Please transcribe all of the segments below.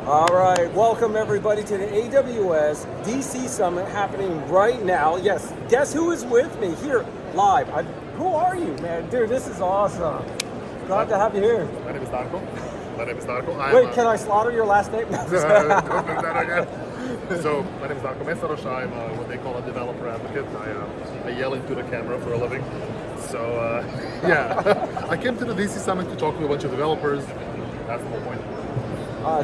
All right, welcome everybody to the AWS DC Summit happening right now. Yes, guess who is with me here live? Who are you, man? Dude, this is awesome. Glad to have you here. My name is Darko. Wait, can I slaughter your last name? Don't do that again. So, my name is Darko Mesaros. I'm what they call a developer advocate. I yell into the camera for a living. So, yeah. I came to the DC Summit to talk to a bunch of developers. That's the whole point.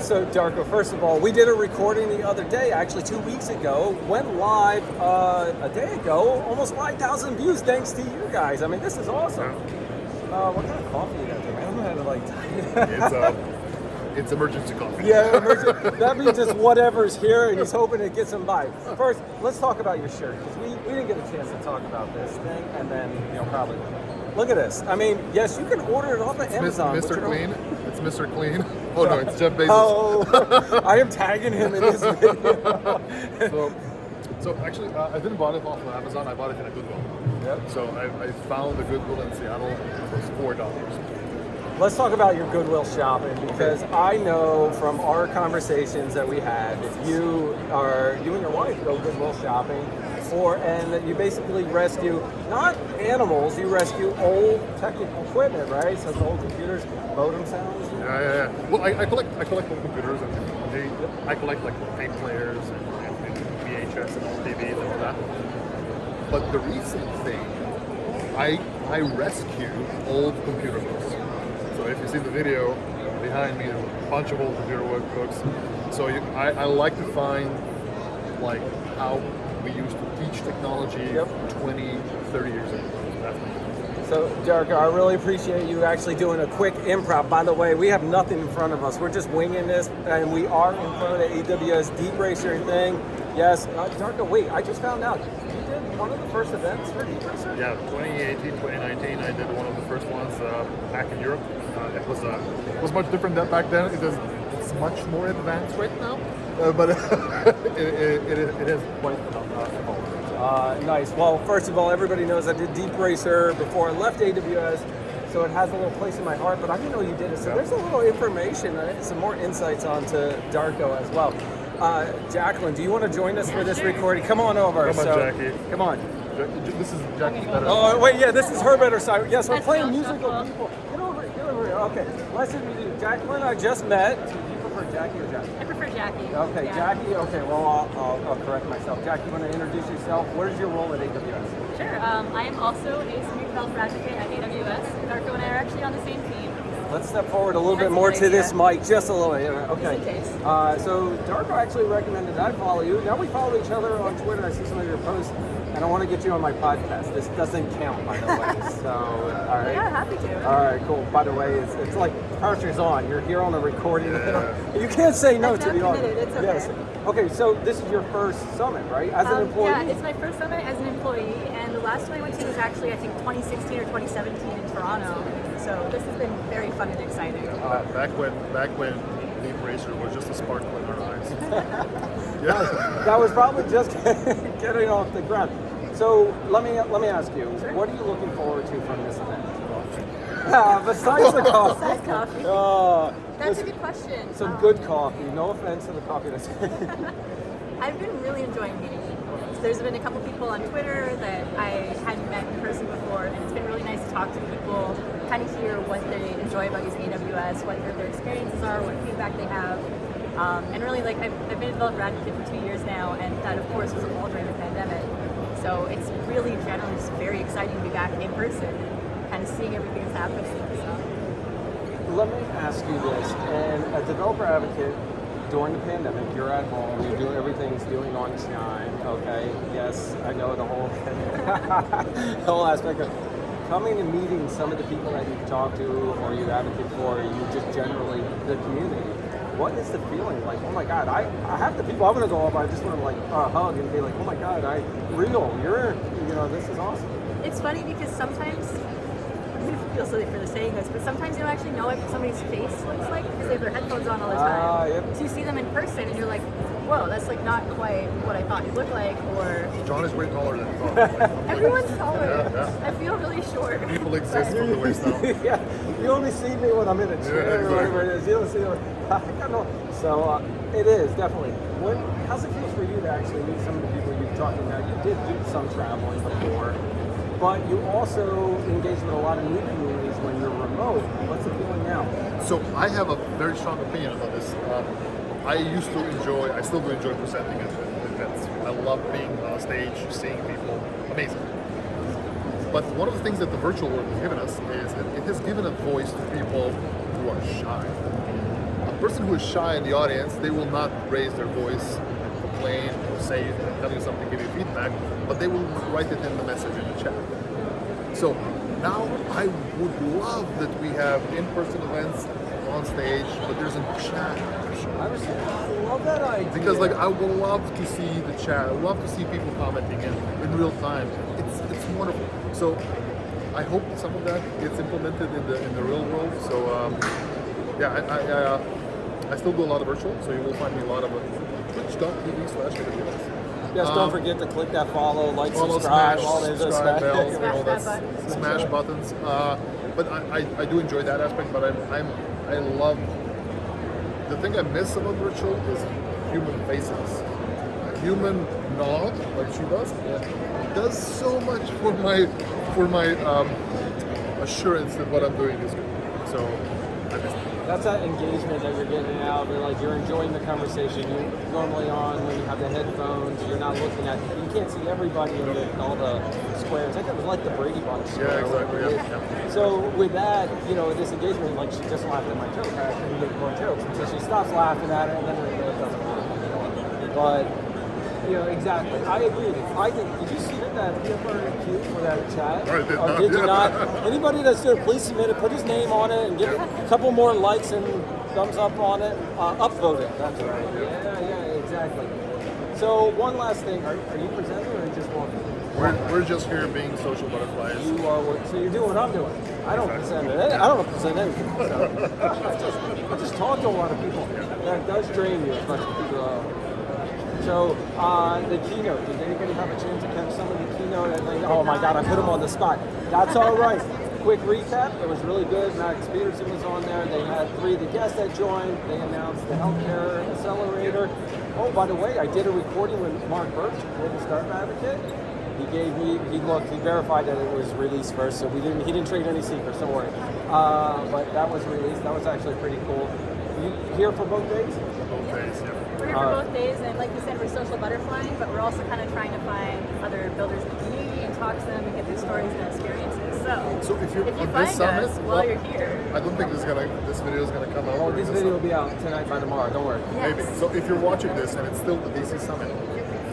So, Darko, first of all, we did a recording the other day, actually 2 weeks ago, went live a day ago, almost 5,000 views thanks to you guys. I mean, this is awesome. What kind of coffee you got there, man? I don't know how to like It's emergency coffee. Yeah, that means it's whatever's here, and he's hoping it gets him by. First, let's talk about your shirt, because we didn't get a chance to talk about this thing, and then, probably. Look at this. I mean, yes, you can order it off of Amazon. Mr. Clean. It's Mr. Clean. Oh, no, it's Jeff Bezos. Oh, I am tagging him in this video. So actually, I didn't buy it off of Amazon. I bought it in a Goodwill. Yep. So I found a Goodwill in Seattle. It was $4. Let's talk about your Goodwill shopping, because I know from our conversations that we had, you and your wife go Goodwill shopping and that you basically rescue not animals, you rescue old technical equipment, right? So the old computers, modem sounds. Yeah. Well, I collect old computers, and I collect like tape players and VHS and old TVs and all that. But the recent thing, I rescue old computer books. So if you see the video behind me, there's a bunch of old computer books. So I like to find like how we used to teach technology 20, 30 years ago. So, Darko, I really appreciate you actually doing a quick improv. By the way, we have nothing in front of us. We're just winging this, and we are in front of the AWS Deep Racer thing. Yes, Darko, wait, I just found out. You did one of the first events for Deep Racer? Yeah, 2018, 2019, I did one of the first ones back in Europe. It was much different than back then. It's much more advanced right now, but it is quite evolved. Nice. Well, first of all, everybody knows I did Deep Racer before I left AWS, so it has a little place in my heart, but I didn't know you did it. So there's a little information, some more insights onto Darko as well. Jacqueline, do you want to join us for this recording? Come on over. Come on, Jackie. Come on. This is Jackie. Oh, wait, yeah, this is her better side. Yes, we're playing musical people. Get over here. Okay, let's introduce you. Jacqueline, I just met. Do you prefer Jackie or Jackie? I prefer Jackie. Okay, yeah. Jackie. Okay, well, I'll correct myself. Jackie, you want to introduce yourself? What is your role at AWS? Sure. I am also a senior developer advocate at AWS. Darko and I are actually on the same team. Let's step forward a little bit more to this mic, just a little bit. Okay. So Darko actually recommended I follow you. Now we follow each other on Twitter. I see some of your posts, and I want to get you on my podcast. This doesn't count, by the way. So, all right. Yeah, happy to. All right, cool. By the way, it's like pressure's on. You're here on a recording. You can't say no to the audience. It's okay. Yes. Okay, so this is your first summit, right? As an employee? Yeah, it's my first summit as an employee, and the last one I went to was actually, I think, 2016 or 2017 in Toronto. So this has been very fun and exciting. Back when Deep Racer was just a sparkle in our eyes. That was probably just getting off the ground. So let me ask you, what are you looking forward to from this event? Besides the coffee. Besides coffee. That's a good question. Some good coffee. No offense to the coffee that's I've been really enjoying meeting people. So there's been a couple people on Twitter that I hadn't met in person before, and it's been really nice to talk to people, kind of hear what they enjoy about using AWS, what their experiences are, what feedback they have. And really, like, I've been a developer advocate for 2 years now, and that, of course, was all during the pandemic. So it's really generally just very exciting to be back in person, kind of seeing everything that's happening. So. Let me ask you this, and a developer advocate, during the pandemic, you're at home, you do everything's doing on time, okay? Yes, I know the whole the whole aspect of coming and meeting some of the people that you've talked to or you advocate for, or you just generally the community. What is the feeling like? Oh my God, I have the people I'm gonna go up, I just want to like hug and be like, oh my God, you're this is awesome. It's funny because sometimes I feel silly for saying this, but sometimes you don't actually know what somebody's face looks like because they have their headphones on all the time. Yep. So you see them in person and you're like, whoa, that's like not quite what I thought you looked like. Or John is way taller than you thought. everyone's taller. Yeah. I feel really short. People exist from the waist down. Yeah, you only see me when I'm in a chair or whatever it is. You don't see me. So it is definitely. How's it feel for you to actually meet some of the people you've talked to now? You did do some traveling before, but you also engage with a lot of new communities when you're remote. What's the feeling now? So I have a very strong opinion about this. I still do enjoy presenting at events. I love being on a stage, seeing people. Amazing. But one of the things that the virtual world has given us is that it has given a voice to people who are shy. A person who is shy in the audience, they will not raise their voice, complain, or say, tell you something, give you feedback, but they will write it in the message in the chat. So now I would love that we have in-person events on stage, but there's a chat. I love that idea. Because I would love to see the chat. I would love to see people commenting in real time. It's wonderful. So I hope some of that gets implemented in the real world. So I still do a lot of virtual. So you will find me a lot of twitch.tv/AWS. Yes, don't forget to click that follow, Follow, subscribe, smash, all those subscribe bells, Smash all that that button. smash buttons. But I do enjoy that aspect. But I love the thing I miss about virtual is human faces. A human nod, like she does so much for my assurance that what I'm doing is good. So I miss that. That's that engagement that you're getting out. You're enjoying the conversation. You're normally on when you have the headphones. You're not looking at. You can't see everybody in all the squares. I think it was like the Brady Bunch. Yeah, exactly. Yeah. So with that, this engagement, she just laughed at my joke. I actually make more jokes until she stops laughing at it, and then it doesn't work. But exactly. I agree with you. I think. Did you submit that PFRQ for that chat? I did Or not. did you not? Anybody that's there, please submit it. Put his name on it and give it a couple more likes and thumbs up on it. Upvote it. That's right. Yeah, exactly. So one last thing. Are you presenting or just walking? We're just here being social butterflies. You are. So you're doing what I'm doing. I don't present it. I don't present anything. So I just talk to a lot of people. That does drain you as much as people. So the keynote, did anybody have a chance to catch some of the keynote? Oh my God, I put them on the spot. That's all right. Quick recap, it was really good. Max Peterson was on there. They had 3 of the guests that joined. They announced the healthcare accelerator. Oh, by the way, I did a recording with Mark Birch, Global Startup Advocate. He verified that it was released first, so he didn't trade any secrets, don't worry. But that was released. That was actually pretty cool. You here for both days? Both days, yeah. We're here for both days, and like you said, we're social butterflying, but we're also kind of trying to find other builders in the community and talk to them and get their stories and experiences. So if you find this summit, us while you're here, I don't think this video is gonna come out. Oh, during this the video will summit. be out tonight by tomorrow, don't worry. yes. Maybe. So if you're watching this and it's still the DC Summit,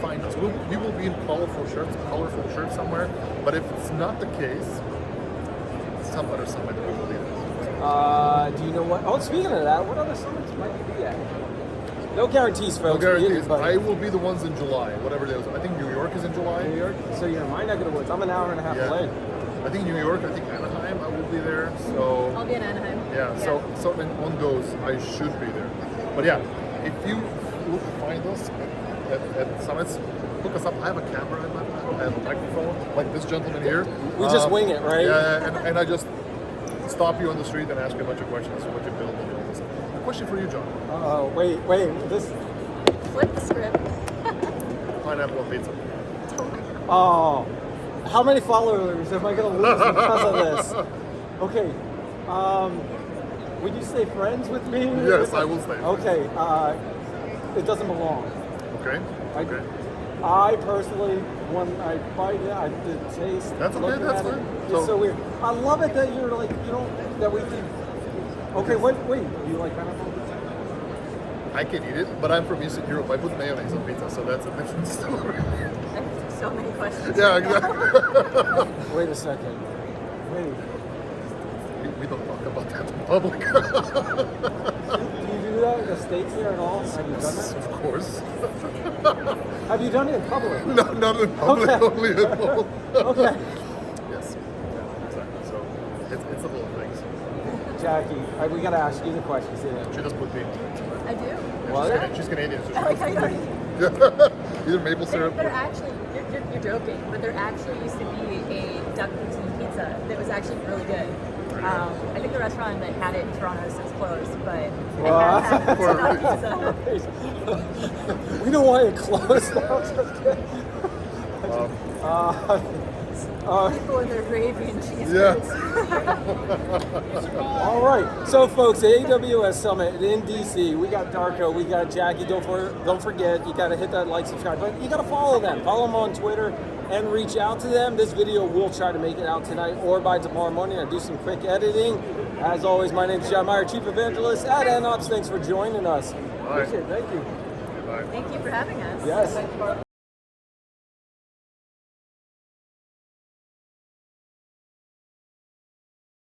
find us. We will be in colorful shirts somewhere. But if it's not the case, some other summit we will be there. Do you know what? Oh, speaking of that, what other summits might you be at? No guarantees, No folks. guarantees. But I will be the ones in July, whatever it is. I think New York is in July. New York. So you're in my neck of the woods. I'm an hour and a half Yeah. away. I think New York. I think Anaheim. I will be there. So I'll be in Anaheim. yeah. So on those, I should be there. But yeah, if you look find us at summits, look us up. I have a camera in my hand. I have a microphone, like this gentleman here. We just wing it, right? Yeah, and I just stop you on the street and ask you a bunch of questions. So what you build and all this. A question for you, John. Oh, wait. This. Flip the script. Pineapple on pizza. Oh, how many followers am I going to lose because of this? Okay. Would you stay friends with me? Yes, I will stay. Okay. It doesn't belong. Okay. Okay. I personally, when I bite it, I did taste. That's okay, looking that's at it, fine. It's So- so weird. I love it that you're like, that we can. Okay, wait. Do you like pineapple? I can eat it, but I'm from Eastern Europe. I put mayonnaise on pizza, so that's a different story. I have so many questions. Yeah, exactly. Wait a second. Wait. We don't talk about that in public. Do you do that in the States here at all? Have you done that? Of course. Have you done it in public? No, not in public, Okay. only at home. Okay. Yes. Yeah, exactly. So Jackie, we got to ask you the questions. She does poutine. I do. What? She's Canadian, so she I like does how you poutine. Either maple syrup. There actually, you're joking, but there actually used to be a duck poutine pizza that was actually really good. I think the restaurant that had it in Toronto since closed, but I have had duck pizza. We know why it closed. People in their gravy and cheese. Yeah. All right, so folks, the AWS Summit in DC, we got Darko, we got Jackie. Don't forget, you got to hit that like, subscribe button. You got to follow them. Follow them on Twitter and reach out to them. This video will try to make it out tonight or by tomorrow morning. I do some quick editing. As always, my name is Myer, Chief Evangelist at NOps. Thanks for joining us. Bye. Appreciate it. Thank you. Bye. Thank you for having us. Yes.